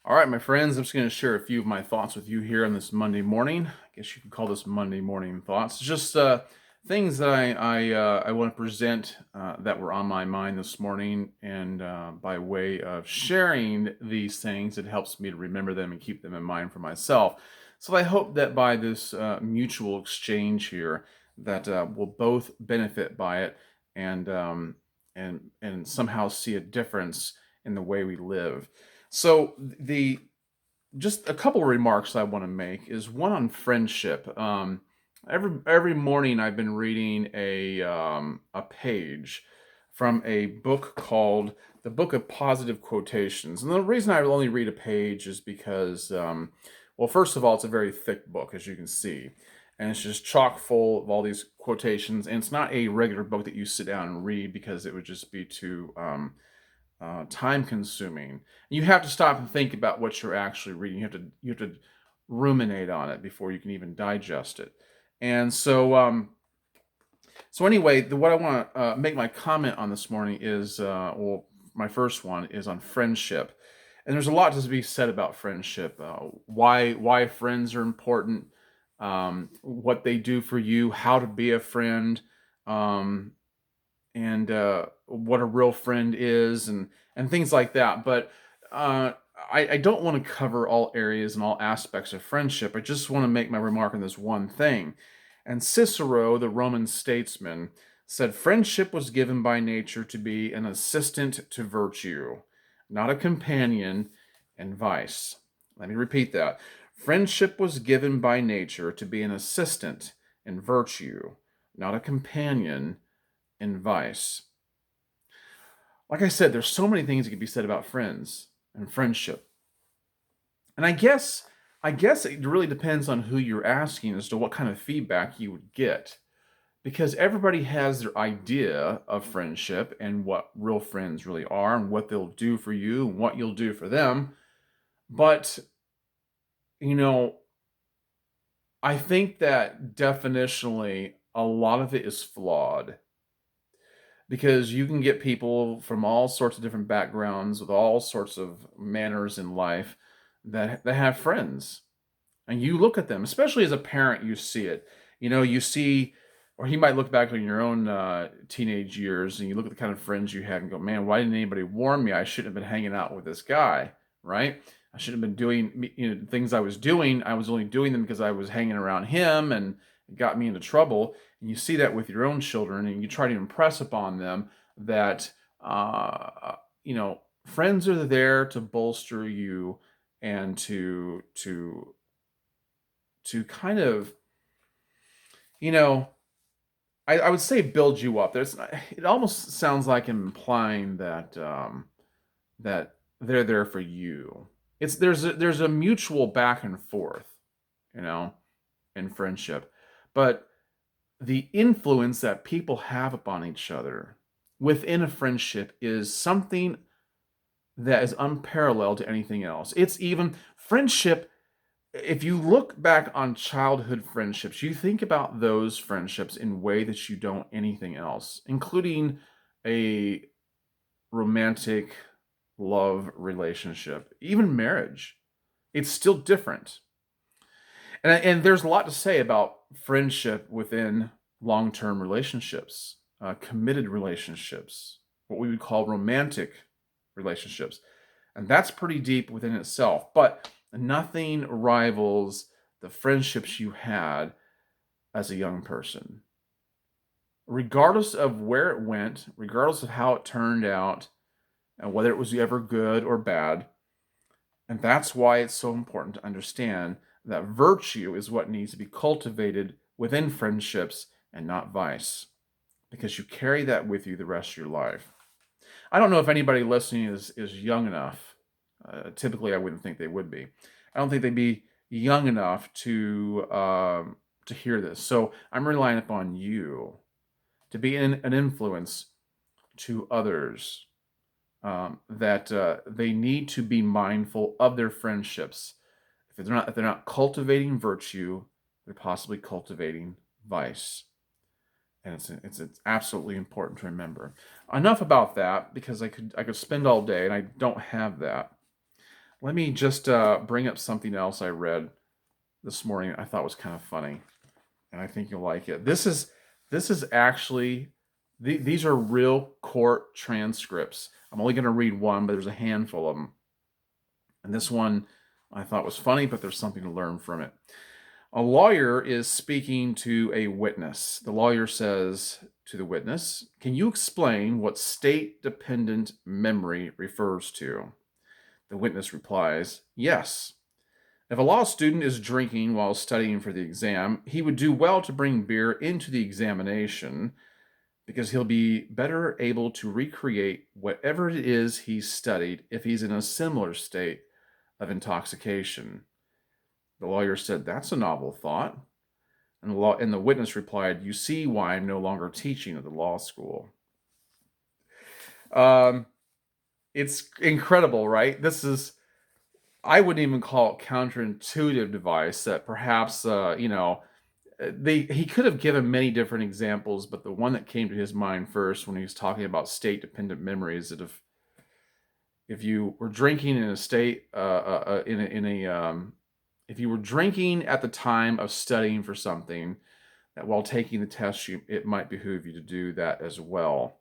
All right, my friends, I'm just going to share a few of my thoughts with you here on this Monday morning. I guess you could call this Monday morning thoughts. Just things that I want to present that were on my mind this morning, and by way of sharing these things, it helps me to remember them and keep them in mind for myself. So I hope that by this mutual exchange here, that we'll both benefit by it, and and somehow see a difference in the way we live. So the just a couple of remarks I want to make is one on friendship. Every morning I've been reading a page from a book called the Book of Positive Quotations, and the reason I only read a page is because, well, first of all, it's a very thick book, as you can see, and it's just chock full of all these quotations, and it's not a regular book that you sit down and read because it would just be too time consuming. You have to stop and think about what you're actually reading. You have to ruminate on it before you can even digest it. And so anyway, what I want to make my comment on this morning is, well, my first one is on friendship, and there's a lot to be said about friendship. Why friends are important, what they do for you, how to be a friend, um, and what a real friend is, and things like that. But uh, I don't want to cover all areas and all aspects of friendship. I just want to make my remark on this one thing. And Cicero, the Roman statesman, said friendship was given by nature to be an assistant to virtue, not a companion in vice. Let me repeat that. Friendship was given by nature to be an assistant in virtue, not a companion and vice. Like I said, there's so many things that can be said about friends and friendship. And I guess it really depends on who you're asking as to what kind of feedback you would get. Because everybody has their idea of friendship and what real friends really are and what they'll do for you and what you'll do for them. But, you know, I think that definitionally a lot of it is flawed because you can get people from all sorts of different backgrounds with all sorts of manners in life that have friends, and you look at them, especially as a parent, you see it. You see, or he might look back on your own teenage years, and you look at the kind of friends you had and go, man, why didn't anybody warn me? I shouldn't have been hanging out with this guy, right? I shouldn't have been doing, things I was doing. I was only doing them because I was hanging around him, and it got me into trouble. And you see that with your own children, and you try to impress upon them that, friends are there to bolster you and to kind of, you know, I would say build you up. It almost sounds like implying that they're there for you. There's a mutual back and forth, you know, in friendship, but the influence that people have upon each other within a friendship is something that is unparalleled to anything else. It's even friendship. If you look back on childhood friendships, you think about those friendships in a way that you don't anything else, including a romantic love relationship, even marriage. It's still different. And there's a lot to say about friendship within long term relationships, committed relationships, what we would call romantic relationships. And that's pretty deep within itself. But nothing rivals the friendships you had as a young person. Regardless of where it went, regardless of how it turned out, and whether it was ever good or bad. And that's why it's so important to understand that virtue is what needs to be cultivated within friendships and not vice, because you carry that with you the rest of your life. I don't know if anybody listening is young enough. Typically, I wouldn't think they would be. I don't think they'd be young enough to hear this. So I'm relying upon you to be an influence to others, that they need to be mindful of their friendships. If they're not cultivating virtue, they're possibly cultivating vice, and it's absolutely important to remember. Enough about that, because I could spend all day, and I don't have that. Let me just bring up something else I read this morning I thought was kind of funny, and I think you'll like it. This is actually these are real court transcripts. I'm only going to read one, but there's a handful of them. And this one I thought was funny, but there's something to learn from it. A lawyer is speaking to a witness. The lawyer says to the witness, "Can you explain what state dependent memory refers to?" The witness replies, "Yes. If a law student is drinking while studying for the exam, he would do well to bring beer into the examination because he'll be better able to recreate whatever it is he studied if he's in a similar state of intoxication." The lawyer said, "That's a novel thought." And the witness replied, "You see why I'm no longer teaching at the law school." Um, it's incredible, right? I wouldn't even call it counterintuitive device that perhaps, he could have given many different examples, but the one that came to his mind first when he was talking about state dependent memory is that if you were drinking in a state, if you were drinking at the time of studying for something, that while taking the test, it might behoove you to do that as well.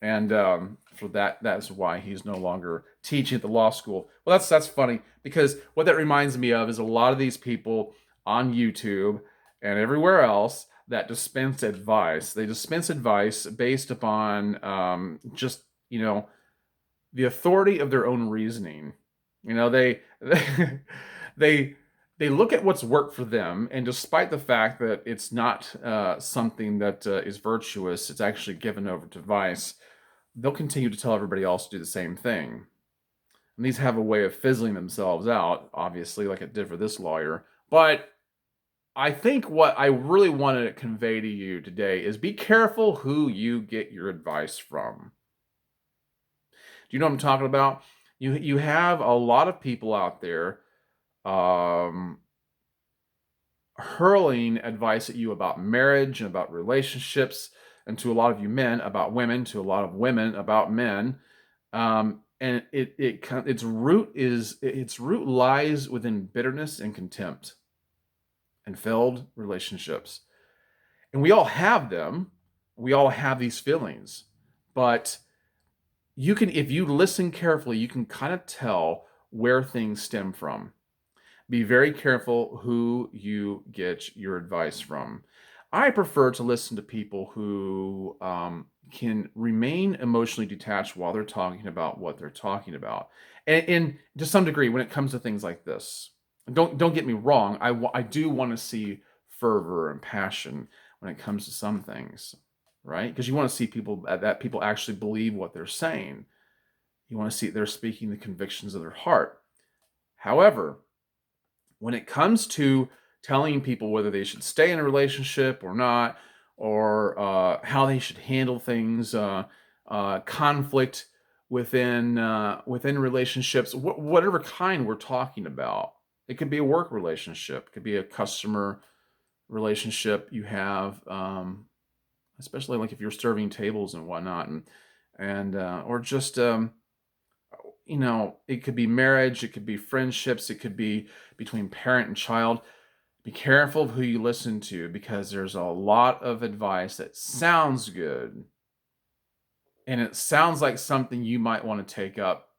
And for that's why he's no longer teaching at the law school. Well, that's funny because what that reminds me of is a lot of these people on YouTube and everywhere else that dispense advice. They dispense advice based upon just the authority of their own reasoning. They they they look at what's worked for them, and despite the fact that it's not something that is virtuous, it's actually given over to vice. They'll continue to tell everybody else to do the same thing. And these have a way of fizzling themselves out, obviously, like it did for this lawyer. But I think what I really wanted to convey to you today is be careful who you get your advice from. Do you know what I'm talking about? You have a lot of people out there um, hurling advice at you about marriage and about relationships, and to a lot of you men about women, to a lot of women about men. And its root lies within bitterness and contempt and failed relationships. And we all have them. We all have these feelings, but if you listen carefully, you can kind of tell where things stem from. Be very careful who you get your advice from. I prefer to listen to people who can remain emotionally detached while they're talking about what they're talking about, and to some degree, when it comes to things like this, don't get me wrong. I do want to see fervor and passion when it comes to some things, right? Because you want to see people actually believe what they're saying. You want to see they're speaking the convictions of their heart. However, when it comes to telling people whether they should stay in a relationship or not, or how they should handle things, conflict within relationships, whatever kind we're talking about. It could be a work relationship, it could be a customer relationship you have, especially like if you're serving tables and whatnot, and or just it could be marriage, it could be friendships, it could be between parent and child. Be careful of who you listen to, because there's a lot of advice that sounds good and it sounds like something you might want to take up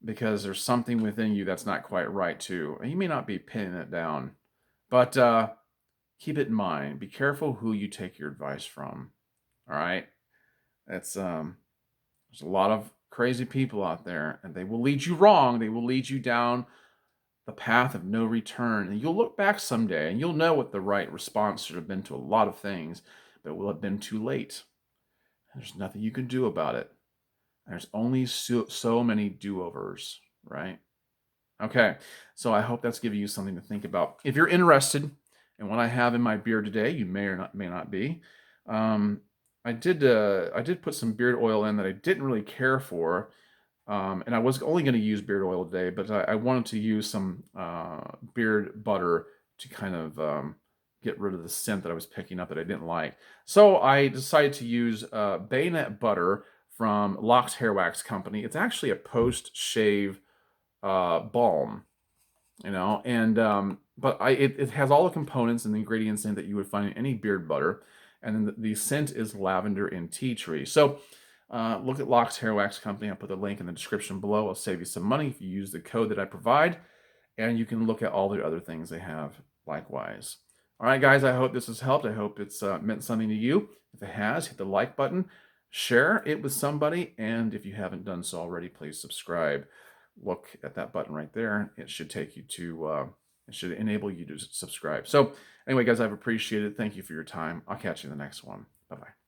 because there's something within you that's not quite right too. And you may not be pinning it down, but keep it in mind. Be careful who you take your advice from. All right? That's there's a lot of crazy people out there, and they will lead you wrong. They will lead you down the path of no return. And you'll look back someday and you'll know what the right response should have been to a lot of things, but it will have been too late. There's nothing you can do about it. There's only so many do-overs, right? Okay, so I hope that's giving you something to think about. If you're interested in what I have in my beard today, you may not be. I did put some beard oil in that I didn't really care for, and I was only going to use beard oil today, but I wanted to use some beard butter to kind of get rid of the scent that I was picking up that I didn't like. So I decided to use Bayonet butter from Locke's HairWax company. It's actually a post-shave balm, and but it has all the components and the ingredients in that you would find in any beard butter, and then the scent is lavender and tea tree. So look at Locke's Hair Wax Company. I'll put the link in the description below. I'll save you some money if you use the code that I provide, and you can look at all the other things they have likewise. All right, guys, I hope this has helped. I hope it's meant something to you. If it has, hit the like button, share it with somebody, and if you haven't done so already, please subscribe. Look at that button right there. It should take you to, it should enable you to subscribe. So anyway, guys, I've appreciated it. Thank you for your time. I'll catch you in the next one. Bye-bye.